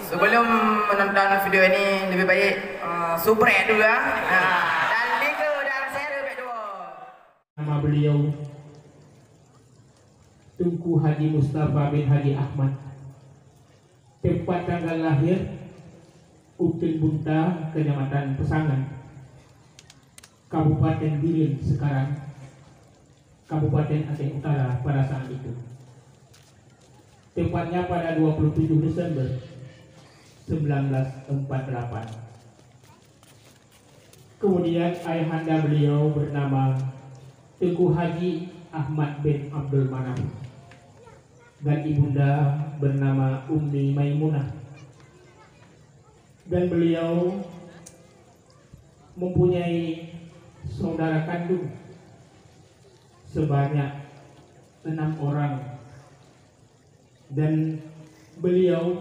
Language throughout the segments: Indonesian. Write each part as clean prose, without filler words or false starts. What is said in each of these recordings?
Sebelum menonton video ini lebih baik subscribe dulu ya. Dan like dan share baik dulu. Nama beliau Tunku Haji Mustafa bin Haji Ahmad. Tempat tanggal lahir Utin Bunta, Kecamatan Pesangan, Kabupaten Biren sekarang, Kabupaten Aceh Utara pada saat itu. Tepatnya pada 27 Desember 1948. Kemudian ayahanda beliau bernama Tengku Haji Ahmad bin Abdul Manaf dan ibunda bernama Ummi Maimunah, dan beliau mempunyai saudara kandung sebanyak 6 orang, dan beliau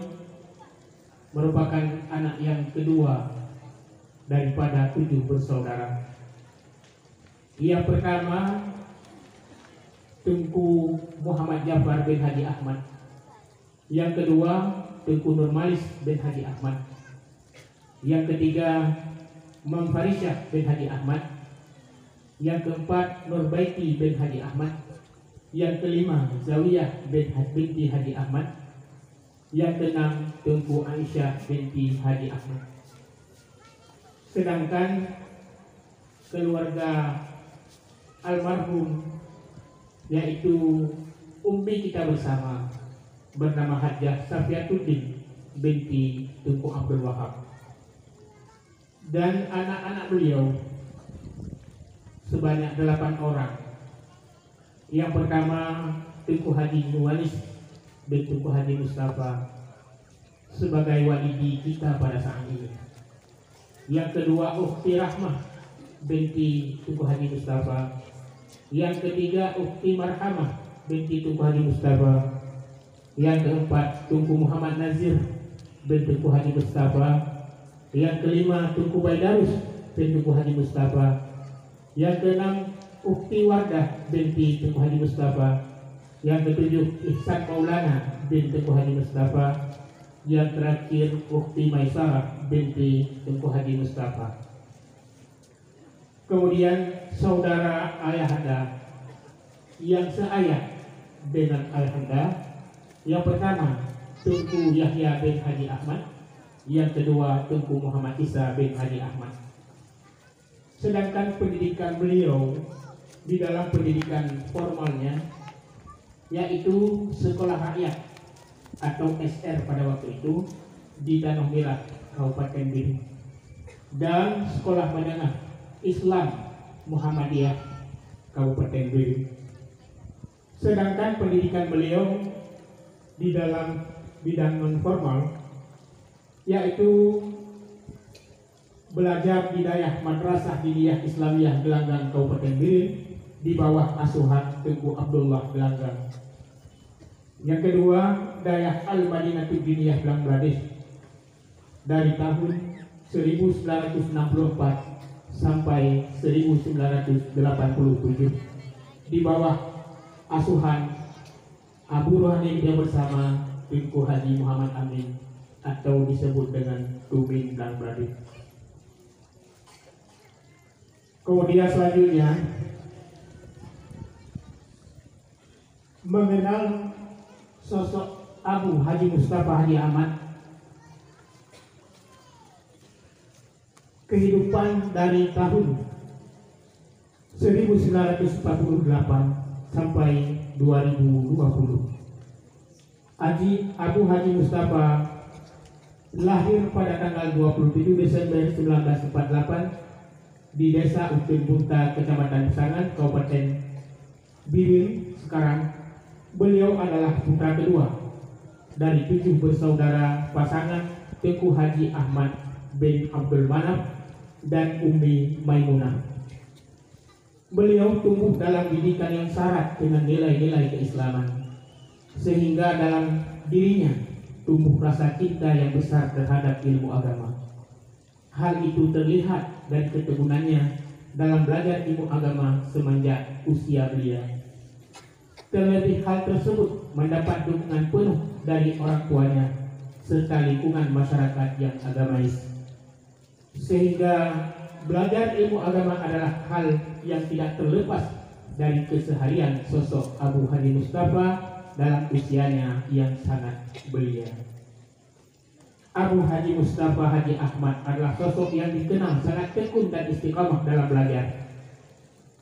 merupakan anak yang kedua daripada 7 bersaudara. Yang pertama Tunku Muhammad Jafar bin Haji Ahmad, yang kedua Tunku Nurmalis bin Haji Ahmad, yang ketiga Mam Farisyah bin Haji Ahmad, yang keempat Nurbaiti bin Haji Ahmad, yang kelima Zawiyah binti Haji Ahmad, yang keenam Tunku Aisyah binti Haji Ahmad. Sedangkan keluarga almarhum, yaitu ummi kita bersama, bernama Hajjah Safiatuddin binti Tunku Abdul Wahab, dan anak-anak beliau sebanyak 8 orang. Yang pertama Tunku Haji Nuwalis bin Tunku Haji Mustafa sebagai walidi kita pada saat ini. Yang kedua Ukhti Rahmah binti Tunku Haji Mustafa. Yang ketiga Ukhti Marhamah binti Tunku Haji Mustafa. Yang keempat Tunku Muhammad Nazir bin Tunku Haji Mustafa. Yang kelima Tunku Baidarus bin Tunku Haji Mustafa. Yang keenam Ukhti Wardah binti Tunku Haji Mustafa. Yang ketujuh Ihsan Maulana bin Tunku Haji Mustafa. Yang terakhir Ukhti Maisarah binti Tunku Haji Mustafa. Kemudian saudara ayahanda yang seayah dengan ayahanda, yang pertama Tunku Yahya bin Haji Ahmad, yang kedua Tunku Muhammad Isa bin Haji Ahmad. Sedangkan pendidikan beliau di dalam pendidikan formalnya, yaitu sekolah rakyat atau SR pada waktu itu di Danau Merah, Kabupaten Biren, dan sekolah menengah Islam Muhammadiyah, Kabupaten Biren. Sedangkan pendidikan beliau di dalam bidang non formal, yaitu belajar di Dayah Madrasah Diniyah Islamiyah Gelanggang, Kabupaten Biren, di bawah asuhan Tunku Abdullah Gelanggang. Yang kedua Dayah Al-Madinatul Diniyah Bangladesh dari tahun 1964 sampai 1987 di bawah asuhan Abu Rohani yang bersama Tunku Haji Muhammad Amin atau disebut dengan Tumin Bangladesh. Kemudian selanjutnya mengenal sosok Abu Haji Mustafa Haji Ahmad, kehidupan dari tahun 1948 sampai 2020. Abu Haji Mustafa lahir pada tanggal 27 Desember 1948 di Desa Utin Bunta, Kecamatan Pesangan, Kabupaten Biren sekarang. Beliau adalah putra kedua dari 7 bersaudara pasangan Tengku Haji Ahmad bin Abdul Manaf dan Ummi Maimunah. Beliau tumbuh dalam didikan yang syarat dengan nilai-nilai keislaman, sehingga dalam dirinya tumbuh rasa cinta yang besar terhadap ilmu agama. Hal itu terlihat dari ketekunannya dalam belajar ilmu agama semenjak usia belia. Terlebih hal tersebut mendapat dukungan penuh dari orang tuanya serta lingkungan masyarakat yang agamais. Sehingga belajar ilmu agama adalah hal yang tidak terlepas dari keseharian sosok Abu Haji Mustafa dalam usianya yang sangat belia. Abu Haji Mustafa Haji Ahmad adalah sosok yang dikenal sangat tekun dan istiqamah dalam belajar.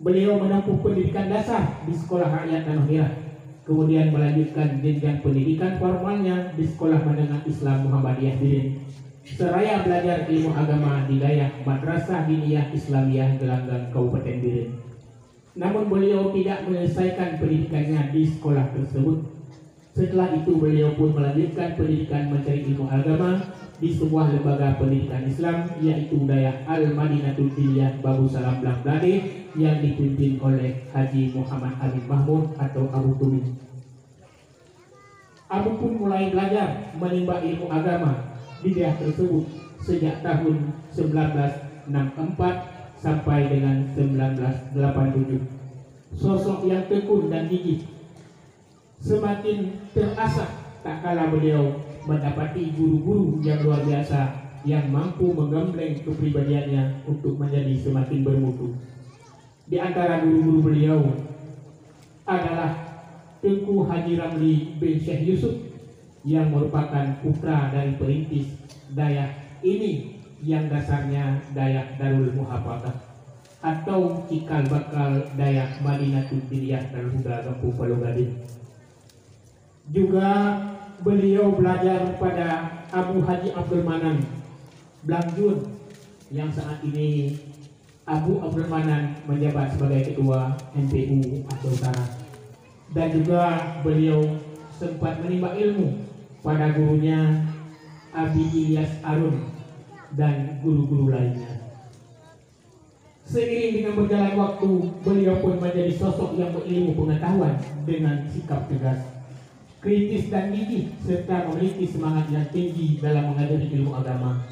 Beliau menempuh pendidikan dasar di Sekolah Rakyat Tanah Merah, kemudian melanjutkan jenjang pendidikan formalnya di Sekolah Menengah Islam Muhammadiyah Biren, seraya belajar ilmu agama di Dayak Madrasah Diniyah Islamiyah Gelanggang Kabupaten Biren. Namun beliau tidak menyelesaikan pendidikannya di sekolah tersebut. Setelah itu beliau pun melanjutkan pendidikan mencari ilmu agama di sebuah lembaga pendidikan Islam, yaitu Dayak Al-Madinatul Diniyah Babu Salam Blanglade yang dipimpin oleh Haji Muhammad Amin Mahmud atau Abu Tumin. Abu pun mulai belajar menimba ilmu agama di daerah tersebut sejak tahun 1964 sampai dengan 1987. Sosok yang tekun dan gigih semakin terasah tak kala beliau mendapati guru-guru yang luar biasa yang mampu menggembleng kepribadiannya untuk menjadi semakin bermutu. Di antara guru-guru beliau adalah Tengku Haji Ramli bin Syekh Yusuf yang merupakan putra dari perintis Dayak ini yang dasarnya Dayak Darul Muhafadzah atau cikal bakal Dayak Madinatul Diniyah Darul Huda Kampung Palu Gading. Juga beliau belajar pada Abu Haji Abdul Manan Blangjun yang saat ini Abu Abdul Manan menjabat sebagai ketua MPU Aceh Utara. Dan juga beliau sempat menimba ilmu pada gurunya Abi Ilyas Arun dan guru-guru lainnya. Seiring dengan berjalan waktu, beliau pun menjadi sosok yang berilmu pengetahuan dengan sikap tegas, kritis dan gigih, serta memiliki semangat yang tinggi dalam mengajari ilmu agama.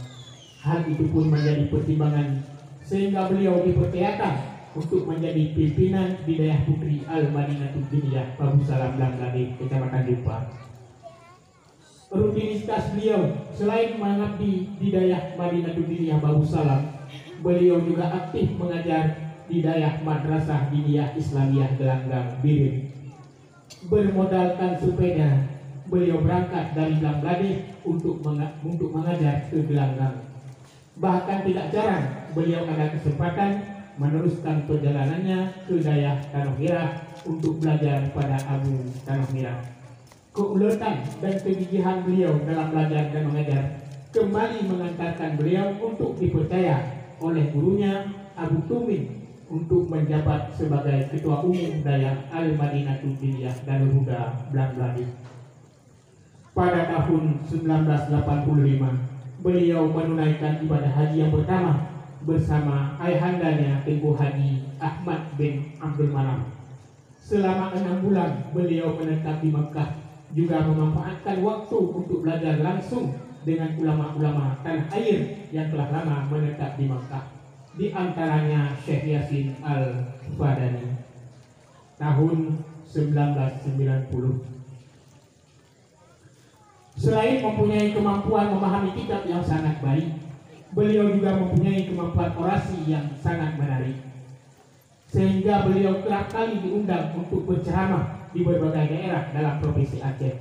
Hal itu pun menjadi pertimbangan sehingga beliau dipercayakan untuk menjadi pimpinan di Dayak Putri Al-Madinatul Diniyah Babu Salam Blanglade, Kecamatan Jumpa. Rutinitas beliau selain mengabdi di Dayak Madinatul Diniyah Babu Salam, beliau juga aktif mengajar di Dayak Madrasah Diniyah Islamiyah Gelanggang Biren. Bermodalkan sepeda, beliau berangkat dari Blanglade untuk mengajar ke Gelanggang. Bahkan tidak jarang beliau ada kesempatan meneruskan perjalanannya ke Dayak Tanah Merah untuk belajar pada Abu Tanah Merah. Keuletan dan kegigihan beliau dalam belajar dan mengajar kembali mengantarkan beliau untuk dipercaya oleh gurunya Abu Tumin untuk menjabat sebagai Ketua Umum Dayak Al-Madinatul Diniyah Darul Huda Blanglade. Pada tahun 1985, beliau menunaikan ibadah haji yang pertama bersama ayahandanya Tengku Haji Ahmad bin Abdul Manaf. Selama 6 bulan beliau menetap di Mekah, juga memanfaatkan waktu untuk belajar langsung dengan ulama-ulama tanah air yang telah lama menetap di Mekah, di antaranya Syekh Yasin Al-Fadani. Tahun 1990. Selain mempunyai kemampuan memahami kitab yang sangat baik, beliau juga mempunyai kemampuan orasi yang sangat menarik, sehingga beliau kerap kali diundang untuk berceramah di berbagai daerah dalam provinsi Aceh.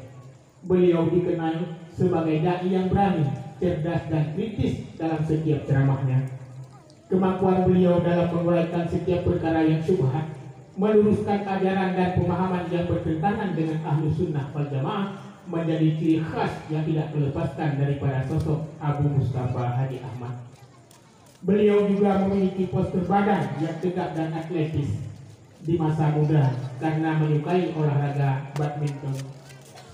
Beliau dikenal sebagai dai yang berani, cerdas dan kritis dalam setiap ceramahnya. Kemampuan beliau dalam menguraikan setiap perkara yang syubhat, meluruskan ajaran dan pemahaman yang bertentangan dengan ahlu sunnah wal jamaah menjadi ciri khas yang tidak terlepaskan daripada sosok Abu Mustafa Haji Ahmad. Beliau juga memiliki postur badan yang tegap dan atletis di masa muda karena menyukai olahraga badminton,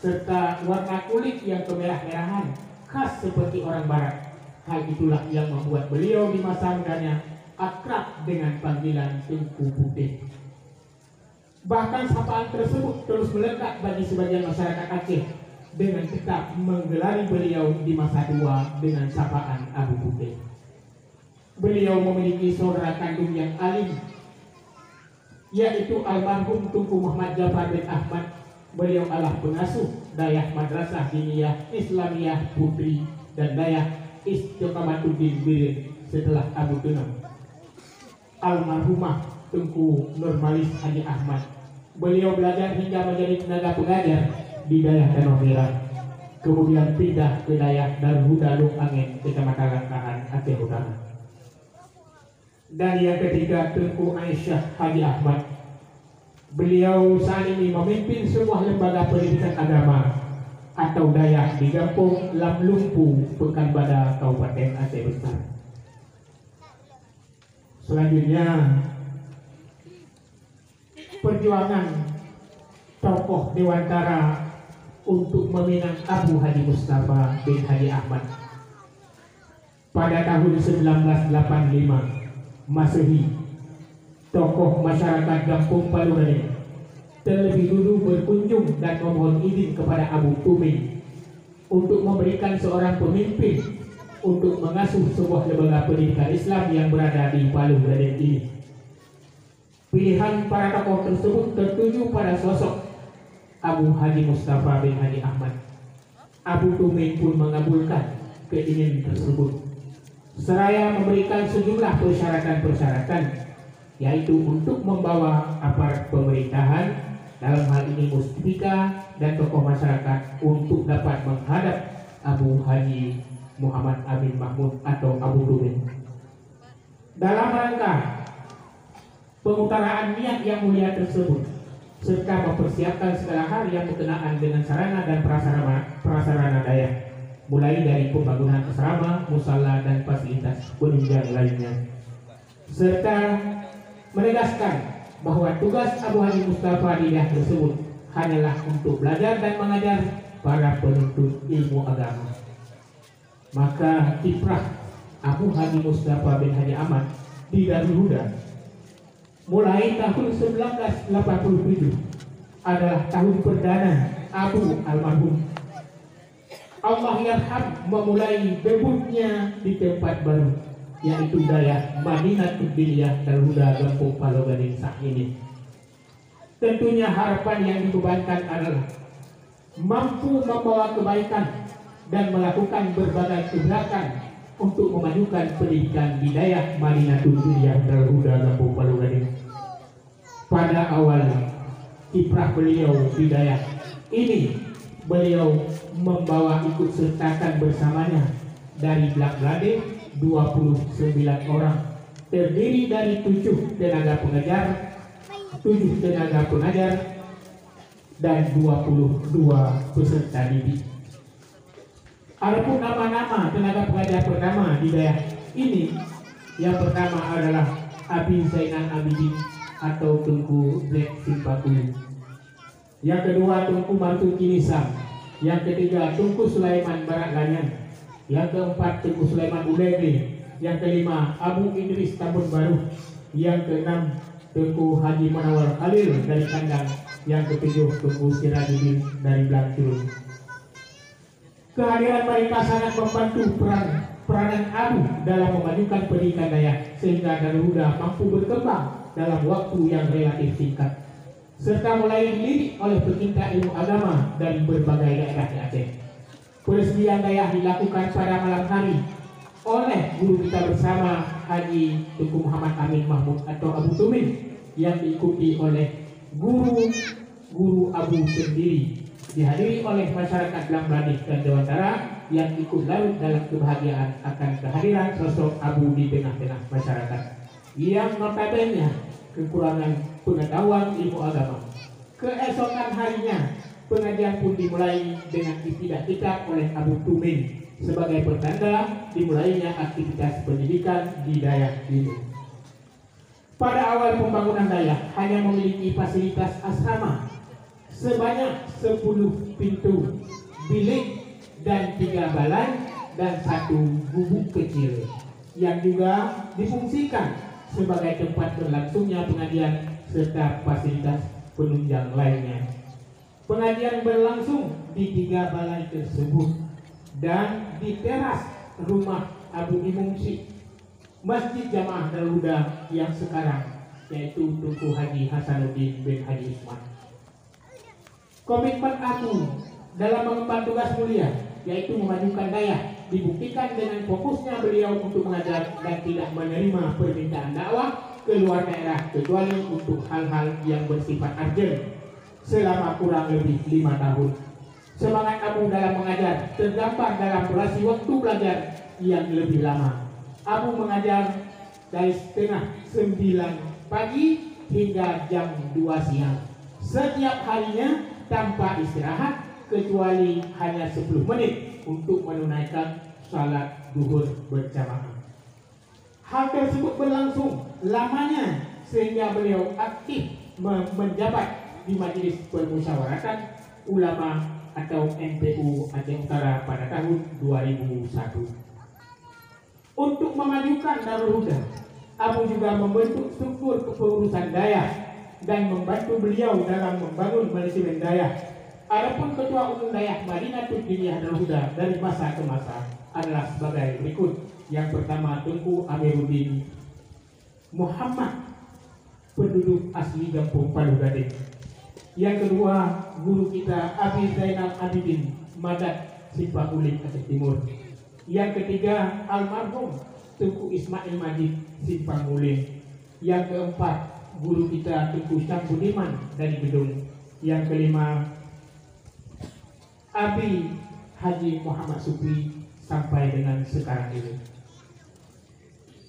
serta warna kulit yang kemerah-merahan khas seperti orang barat. Hal itulah yang membuat beliau di masa mudanya akrab dengan panggilan Tengku Putih. Bahkan sapaan tersebut terus melekat bagi sebagian masyarakat Aceh dengan tetap menggelari beliau di masa tua dengan sapaan Abu Putih. Beliau memiliki saudara kandung yang alim, yaitu almarhum Tunku Muhammad Jafar bin Ahmad. Beliau adalah pengasuh Dayah Madrasah Diniyah Islamiyah Putri dan Dayah Istiqamatuddin Birin setelah Abu Tunam. Almarhumah Tengku Nurmalis Haji Ahmad. Beliau belajar hingga menjadi tenaga pengajar di Dayah Danau Merah. Kemudian pindah ke Dayah Darul Huda Lung Angin, Kecamatan Langkahan, Aceh Utara. Dan yang ketiga, Tengku Aisyah Haji Ahmad. Beliau saat ini memimpin sebuah lembaga pendidikan agama atau Dayah di Kampung Lam Lumpu, Pekanbadak, Kabupaten Aceh Besar. Selanjutnya, perjuangan tokoh Dewantara untuk meminang Abu Haji Mustafa bin Haji Ahmad pada tahun 1985 Masehi. Tokoh masyarakat Kampung Palurale terlebih dulu berkunjung dan memohon izin kepada Abu Tumin untuk memberikan seorang pemimpin untuk mengasuh sebuah lembaga pendidikan Islam yang berada di Palurale ini. Pilihan para tokoh tersebut tertuju pada sosok Abu Haji Mustafa bin Haji Ahmad. Abu Tumin pun mengabulkan keinginan tersebut seraya memberikan sejumlah persyaratan-persyaratan, yaitu untuk membawa aparat pemerintahan, dalam hal ini Mustika dan tokoh masyarakat, untuk dapat menghadap Abu Haji Muhammad Amin Mahmud atau Abu Tumin. Dalam rangka pengutaraan niat yang mulia tersebut, serta mempersiapkan segala hal yang berkenaan dengan sarana dan prasarana Dayah, mulai dari pembangunan asrama, musala, dan fasilitas penunjang lainnya, serta menegaskan bahwa tugas Abu Haji Mustafa di Dayah tersebut hanyalah untuk belajar dan mengajar para penuntut ilmu agama. Maka kiprah Abu Haji Mustafa bin Haji Ahmad di Darul Huda mulai tahun 1987 adalah tahun perdana Abu almarhum Allah yarham memulai debutnya di tempat baru, yaitu Dayah Madinatul Diniyah Darul Huda Kampung Palurale saat ini. Tentunya harapan yang dibebankan adalah mampu membawa kebaikan dan melakukan berbagai gebrakan untuk memajukan pendidikan di Dayah Madinatul Diniyah Darul Huda Kampung Palurale. Pada awal kiprah beliau di Dayah ini, beliau membawa ikut sertakan bersamanya dari Blak-Blade 29 orang, terdiri dari 7 tenaga pengajar, 7 tenaga pengajar, dan 22 peserta didik. Adapun nama-nama tenaga pengajar pertama di Dayah ini, yang pertama adalah Abi Zainal Abidin atau Tengku Zek Simpakulu. Yang kedua Tengku Martu Kinisam. Yang ketiga Tengku Sulaiman Barat Lanyan. Yang keempat Tengku Sulaiman Udege. Yang kelima Abu Idris Tambun Baru. Yang keenam Tengku Haji Manawar Khalil dari Kandang. Yang ketujuh Tengku Sirajuddin dari Blancur. Kehadiran mereka sangat membantu peranan Abu dalam memajukan pendidikan Dayah, sehingga Darul Huda mampu berkembang dalam waktu yang relatif singkat, serta mulai dilirik oleh pecinta ilmu agama dari berbagai daerah di Aceh. Peresmian Dayah dilakukan pada malam hari oleh guru kita bersama Haji Tengku Muhammad Amin Mahmud atau Abu Tumin, yang diikuti oleh guru Abu sendiri, dihadiri oleh masyarakat Blak-Blade dan Dewantara yang ikut larut dalam kebahagiaan akan kehadiran sosok Abu di tengah-tengah masyarakat yang notabene kekurangan pengetahuan ilmu agama. Keesokan harinya pengajian pun dimulai dengan istilah kitab oleh Abu Tumin sebagai pertanda dimulainya aktivitas pendidikan di Dayah ini. Pada awal pembangunan Dayah hanya memiliki fasilitas asrama sebanyak 10 pintu bilik dan 3 balai dan 1 gubuk kecil yang juga difungsikan sebagai tempat berlangsungnya pengajian serta fasilitas penunjang lainnya. Pengajian berlangsung di 3 balai tersebut dan di teras rumah Abu Imumsi Masjid Jamaah Darul Huda yang sekarang, yaitu Tengku Haji Hasanuddin bin Haji Isman. Komitmen Abu dalam mengemban tugas mulia, yaitu memajukan daya, dibuktikan dengan fokusnya beliau untuk mengajar dan tidak menerima permintaan dakwah ke luar daerah kecuali untuk hal-hal yang bersifat urgent selama kurang lebih 5 tahun. Semangat Abu dalam mengajar tergambar dalam durasi waktu belajar yang lebih lama. Abu mengajar dari setengah 9 pagi hingga jam 2 siang setiap harinya tanpa istirahat kecuali hanya 10 menit untuk menunaikan salat zuhur berjamaah. Hal tersebut berlangsung lamanya sehingga beliau aktif menjabat di Majelis Permusyawaratan Ulama atau MPU Aceh Utara pada tahun 2001. Untuk memajukan Darul Huda, Abu juga membentuk struktur kepengurusan daya dan membantu beliau dalam membangun manajemen daya. Adapun Ketua Umum Daya Madinatul Diniyah Darul Huda dari masa ke masa adalah sebagai berikut. Yang pertama, Tengku Amiruddin Muhammad, penduduk asli Kampung Palu Gading. Yang kedua, guru kita Abi Zainal Abidin Madad Simpang Ulik Aceh Timur. Yang ketiga, almarhum Tengku Ismail Majid Simpang Ulik. Yang keempat, guru kita Tengku Syamsuddin dari Gedung. Yang kelima, Abi Haji Muhammad Supri sampai dengan sekarang ini.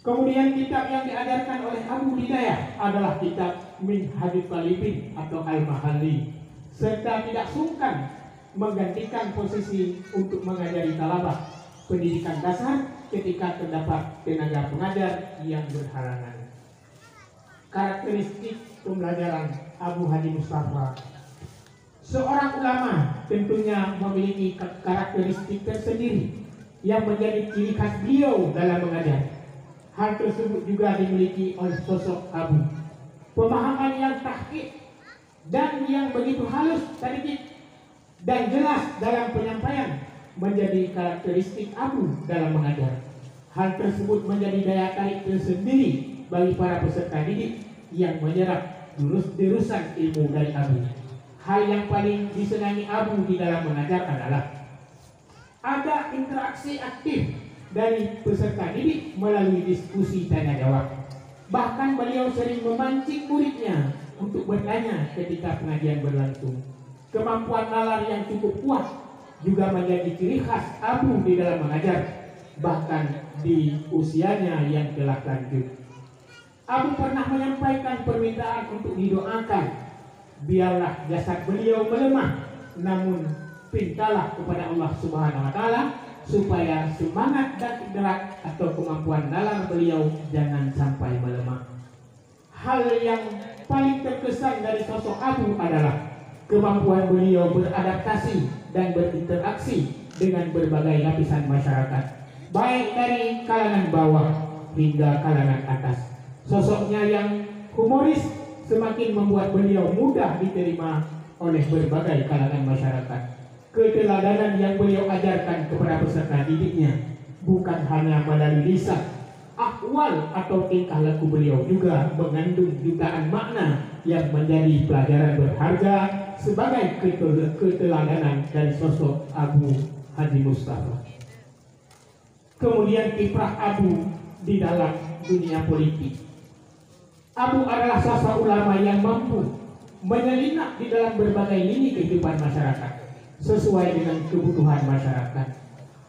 Kemudian kitab yang diajarkan oleh Abu Hidayah adalah kitab Minhajul Talibin atau Al-Mahalli, serta tidak sungkan menggantikan posisi untuk mengajari talabah pendidikan dasar ketika terdapat tenaga pengajar yang berhalangan. Karakteristik pembelajaran Abu Haji Mustafa. Seorang ulama tentunya memiliki karakteristik tersendiri yang menjadi ciri khas beliau dalam mengajar. Hal tersebut juga dimiliki oleh sosok Abu. Pemahaman yang tahqiq dan yang begitu halus, sedikit dan jelas dalam penyampaian menjadi karakteristik Abu dalam mengajar. Hal tersebut menjadi daya tarik tersendiri bagi para peserta didik yang menyerap jurusan ilmu dari Abu. Hal yang paling disenangi Abu di dalam mengajar adalah ada interaksi aktif dari peserta didik melalui diskusi tanya jawab. Bahkan beliau sering memancing muridnya untuk bertanya ketika pengajian berlangsung. Kemampuan nalar yang cukup kuat juga menjadi ciri khas Abu di dalam mengajar, bahkan di usianya yang telah lanjut. Abu pernah menyampaikan permintaan untuk didoakan. Biarlah jasad beliau melemah, namun pintalah kepada Allah Subhanahu wa Ta'ala supaya semangat dan idrak atau kemampuan nalar beliau jangan sampai melemah. Hal yang paling terkesan dari sosok Abu adalah kemampuan beliau beradaptasi dan berinteraksi dengan berbagai lapisan masyarakat, baik dari kalangan bawah hingga kalangan atas. Sosoknya yang humoris semakin membuat beliau mudah diterima oleh berbagai kalangan masyarakat. Keteladanan yang beliau ajarkan kepada peserta didiknya bukan hanya melalui lisan, akwal atau tingkah laku beliau juga mengandung jutaan makna yang menjadi pelajaran berharga sebagai keteladanan dari sosok Abu Haji Mustafa. Kemudian kiprah Abu di dalam dunia politik. Abu adalah sosok ulama yang mampu menyelinap di dalam berbagai lini kehidupan masyarakat sesuai dengan kebutuhan masyarakat.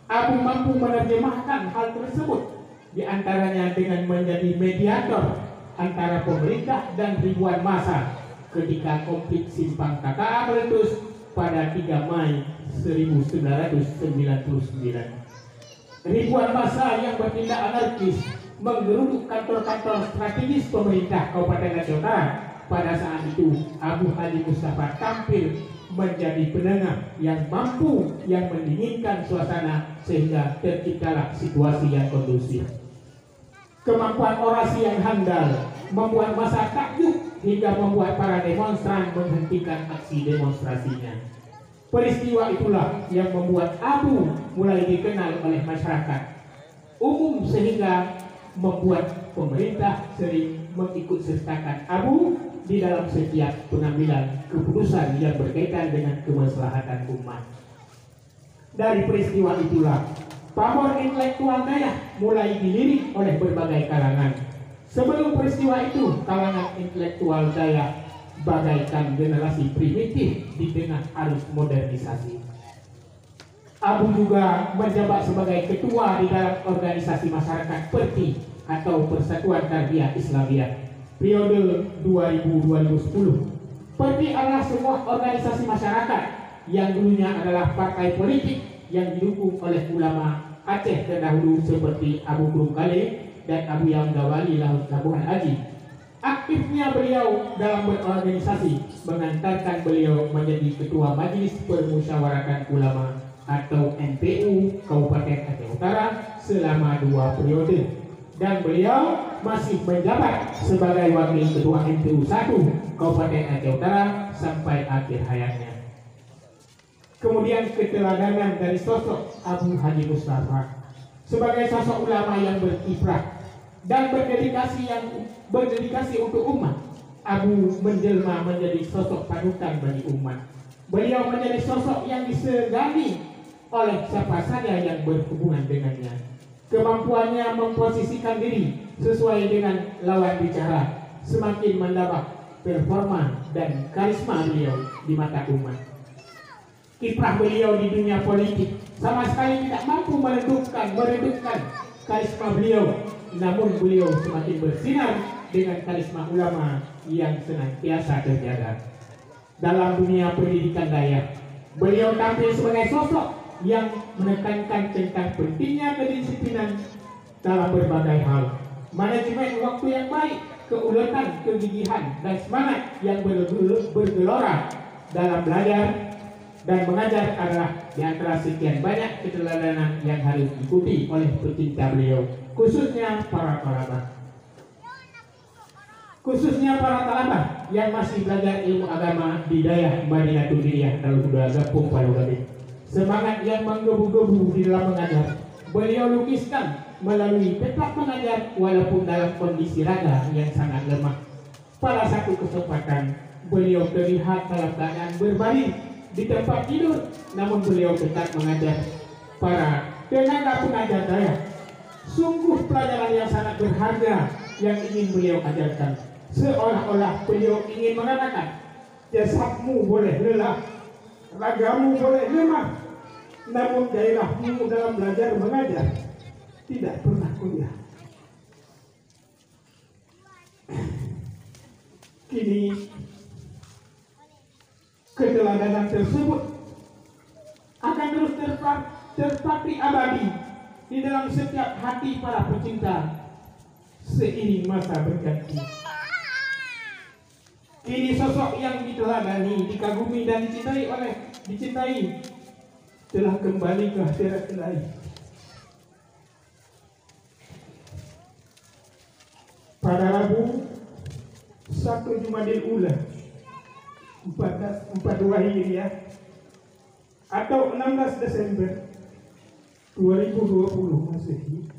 Abu mampu menerjemahkan hal tersebut, diantaranya dengan menjadi mediator antara pemerintah dan ribuan massa ketika konflik Simpang KKA meletus pada 3 Mei 1999. Ribuan massa yang bertindak anarkis menggeruduk kantor-kantor strategis pemerintah Kabupaten Aceh Utara. Pada saat itu Abu Haji Mustafa tampil menjadi penengah yang mampu yang mendinginkan suasana sehingga terciptalah situasi yang kondusif. Kemampuan orasi yang handal membuat massa takjub hingga membuat para demonstran menghentikan aksi demonstrasinya. Peristiwa itulah yang membuat Abu mulai dikenal oleh masyarakat umum sehingga membuat pemerintah sering mengikut sertakan Abu di dalam setiap pengambilan keputusan yang berkaitan dengan kemaslahatan umat. Dari peristiwa itulah pamor intelektual Dayak mulai dilirik oleh berbagai kalangan. Sebelum peristiwa itu, kalangan intelektual Dayak bagaikan generasi primitif di tengah arus modernisasi. Abu juga menjabat sebagai ketua di dalam organisasi masyarakat PERTI atau Persatuan Tarbiyah Islamiyah periode 2000-2010. PERTI adalah sebuah organisasi masyarakat yang dulunya adalah partai politik yang didukung oleh ulama Aceh terdahulu seperti Abu Kurum Kale dan Abu Yamdawali Labuhan Aji. Aktifnya beliau dalam berorganisasi mengantarkan beliau menjadi ketua Majelis Permusyawaratan Ulama atau MPU Kabupaten Aceh Utara selama 2 periode, dan beliau masih menjabat sebagai wakil ketua MPU 1 Kabupaten Aceh Utara sampai akhir hayatnya. Kemudian keteladanan dari sosok Abu Haji Mustafa sebagai sosok ulama yang berkiprah dan berdedikasi untuk umat. Abu menjelma menjadi sosok panutan bagi umat. Beliau menjadi sosok yang disegani oleh siapa saja yang berhubungan dengannya. Kemampuannya memposisikan diri sesuai dengan lawan bicara semakin menambah performa dan karisma beliau di mata umat. Kiprah beliau di dunia politik sama sekali tidak mampu meredupkan karisma beliau, namun beliau semakin bersinar dengan karisma ulama yang senantiasa terjaga. Dalam dunia pendidikan Dayak, beliau tampil sebagai sosok yang menekankan tentang pentingnya kedisiplinan dalam berbagai hal, manajemen waktu yang baik, keuletan, kegigihan, dan semangat yang bergelora dalam belajar dan mengajar adalah di antara sekian banyak keteladanan yang harus diikuti oleh pecinta beliau, khususnya para talabah yang masih belajar ilmu agama di daerah Madinatul Diriyah Darul Gapung Palu Gade. Semangat yang menggebu-gebu di dalam mengajar beliau lukiskan melalui tetap mengajar walaupun dalam kondisi raga yang sangat lemah. Pada satu kesempatan beliau terlihat dalam keadaan berbaring di tempat tidur, namun beliau tetap mengajar para tenaga pengajar Dayak. Sungguh pelajaran yang sangat berharga yang ingin beliau ajarkan. Seolah-olah beliau ingin mengatakan, jasadmu boleh lelah, ragamu boleh lemah, namun gairahmu dalam belajar mengajar tidak pernah goyah. Kini keteladanan tersebut akan terus terpatri abadi di dalam setiap hati para pecinta seiring masa berganti. Kini sosok yang diteladani, dikagumi dan dicintai telah kembali ke akhirat ilahi. Pada Rabu 1 Jumadil Ula 42 Hijriah atau 16 Desember 2020 Masehi,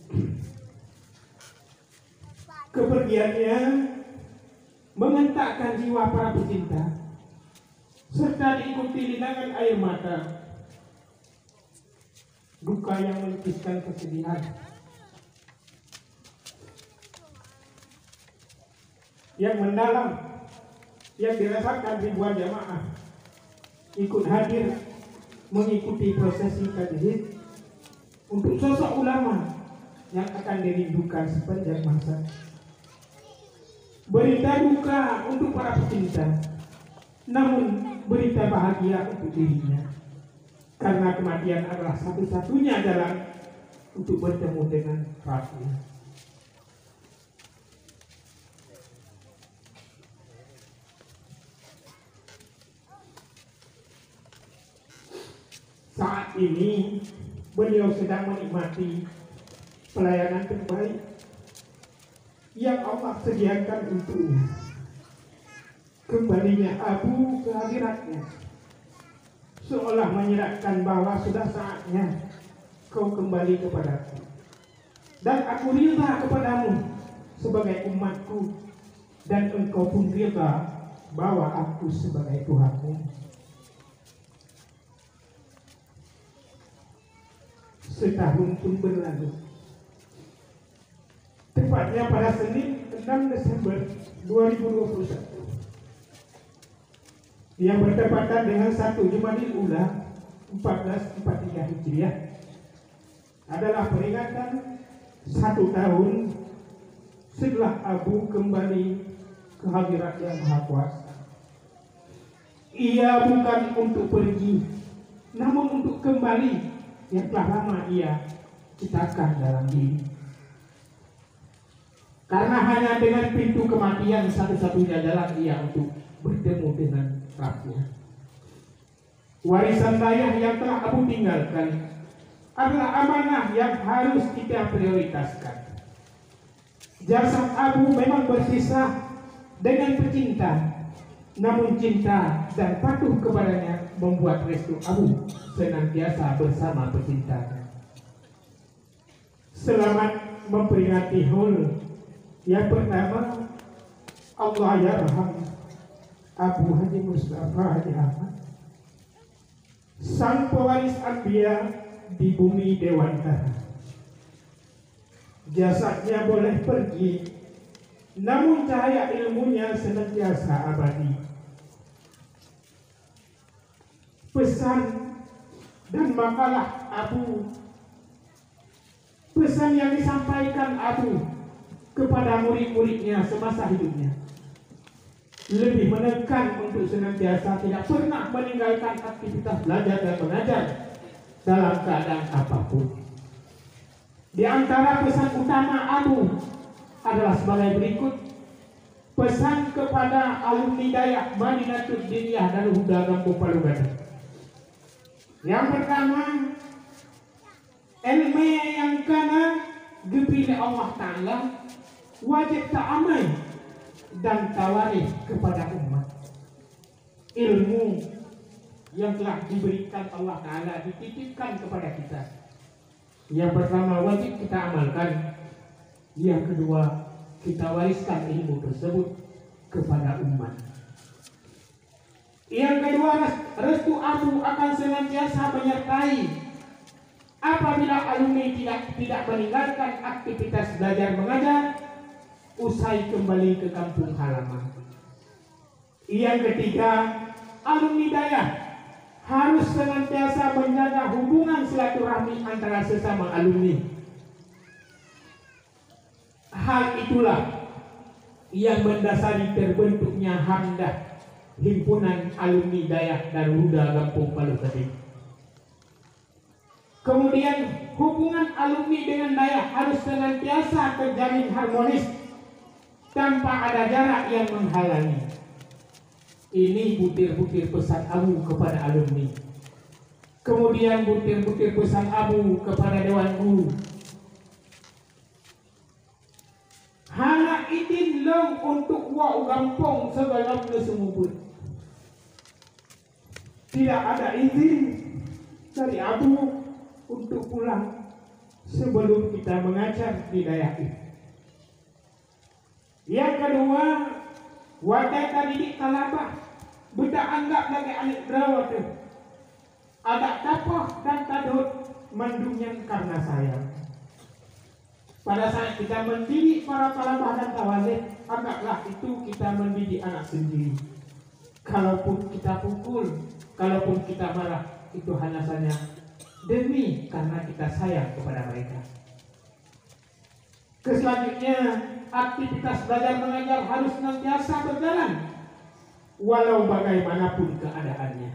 kepergiannya mengentakkan jiwa para pecinta serta diikuti linangan air mata, duka yang melukiskan kesedihan yang mendalam yang dirasakan ribuan jamaah ikut hadir mengikuti prosesi tajdid untuk sosok ulama yang akan dirindukan sepanjang masa. Berita duka untuk para pecinta, namun berita bahagia untuk dirinya, karena kematian adalah satu-satunya jalan untuk bertemu dengan Rabbnya. Saat ini beliau sedang menikmati pelayanan terbaik yang Allah sediakan untuknya. Kembalinya Abu ke hadiratnya seolah menyiratkan bahwa sudah saatnya kau kembali kepadaku, dan aku ridha kepadamu sebagai umatku, dan engkau pun ridha bahwa aku sebagai Tuhanmu. Setahun pun berlalu. Tepatnya pada Senin 6 Desember 2021 yang bertepatan dengan 1 Jumadil Ula 1443 Hijriah adalah peringatan 1 tahun setelah Abu kembali ke hadirat Yang Maha Kuasa. Ia bukan untuk pergi, namun untuk kembali yang telah lama ia ciptakan dalam diri. Karena hanya dengan pintu kematian satu-satunya jalan ia untuk bertemu dengan Rabbnya. Warisan dayah yang telah Abu tinggalkan adalah amanah yang harus kita prioritaskan. Jasad Abu memang bersisa dengan pecinta, namun cinta dan patuh kepadanya membuat restu Abu senantiasa bersama pecintanya. Selamat memperingati Hul. Yang pertama, Allah yarham Abu Haji Mustafa Haji Ahmad, sang pewaris Anbiya di bumi Dewantara. Jasadnya boleh pergi, namun cahaya ilmunya senantiasa abadi. Pesan dan makalah Abu, pesan yang disampaikan Abu kepada murid-muridnya semasa hidupnya lebih menekan untuk senantiasa tidak pernah meninggalkan aktivitas belajar dan mengajar dalam keadaan apapun. Di antara pesan utama Abu adalah sebagai berikut. Pesan kepada alumni Dayak Madinatul Diniyah Darul Huda Kampung Palu Gada. Yang pertama, ilmu yang kana dipilih Allah Ta'ala wajib ta'amai dan tawarif kepada umat. Ilmu yang telah diberikan Allah Ta'ala dititipkan kepada kita. Yang pertama wajib kita amalkan. Yang kedua kita wariskan ilmu tersebut kepada umat. Yang kedua, restu Abu akan senantiasa menyertai apabila alumni tidak meninggalkan aktivitas belajar mengajar usai kembali ke kampung halaman. Yang ketiga, alumni Dayak harus senantiasa menjaga hubungan silaturahmi antara sesama alumni. Hal itulah yang mendasari terbentuknya Hamdah, Himpunan Alumni Dayak Darul Huda Kampung Palu Gada. Kemudian hubungan alumni dengan Dayak harus senantiasa terjalin harmonis tanpa ada jarak yang menghalangi. Ini butir-butir pesan Abu kepada alumni. Kemudian butir-butir pesan Abu kepada Dewan Guru. Hana idin long untuk wa gampong sebelum nesumubut. Tidak ada izin dari Abu untuk pulang sebelum kita mengajar di Dayak ini. Yang kedua, wadah didik talabah beda anggap lagi anik berawat ada tapah dan tadut mendungnya karena sayang. Pada saat kita mendidik para talabah dan tawalid, anggaplah itu kita mendidik anak sendiri. Kalaupun kita pukul, kalaupun kita marah, itu hanya saja demi karena kita sayang kepada mereka. Selanjutnya, aktivitas belajar mengajar harus senantiasa berjalan walau bagaimanapun keadaannya.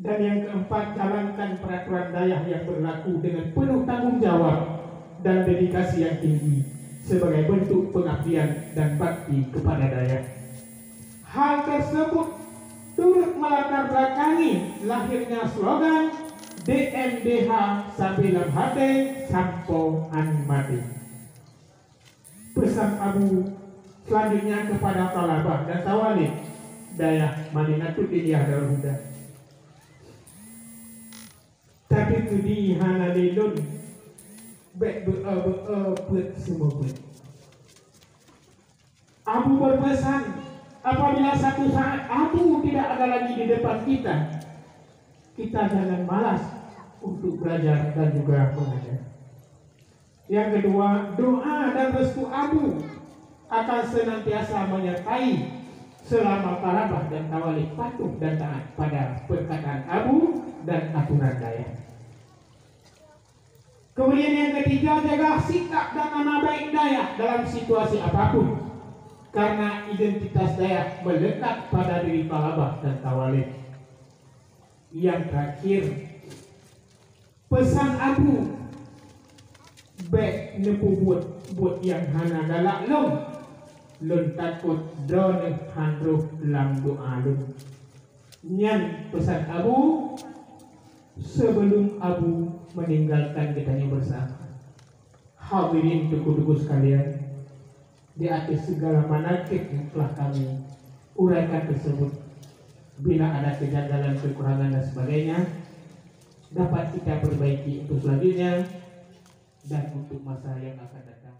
Dan yang keempat, jalankan peraturan Dayak yang berlaku dengan penuh tanggung jawab dan dedikasi yang tinggi sebagai bentuk pengabdian dan bakti kepada Dayak. Hal tersebut turut melatar belakangi lahirnya slogan DMDH Sabilam Hate Sampo Anmati. Pesan Abu selanjutnya kepada talabah dan tawalid Dayak Madinatul Diniyah Darul Huda. Tapi tudi hana lelun baik buat semua buat. Abu berpesan apabila satu saat Abu tidak ada lagi di depan kita, kita jangan malas untuk belajar dan juga mengajar. Yang kedua, doa dan restu Abu akan senantiasa menyertai selama Parabah dan Tawalik patuh dan taat pada perkataan Abu dan aturan Dayak. Kemudian yang ketiga, jaga sikap dan nama baik Dayak dalam situasi apapun, karena identitas Dayak melekat pada diri Parabah dan Tawalik. Yang terakhir, pesan Abu baik nepu buat yang hana galak lon takut drone handruh lam doa lun. Nyan pesan Abu sebelum Abu meninggalkan kitanya bersama. Hadirin tuku-tuku sekalian, di atas segala manakib yang telah kami uraikan tersebut, bila ada kejanggalan, kekurangan dan sebagainya, dapat kita perbaiki untuk selanjutnya dan untuk masa yang akan datang.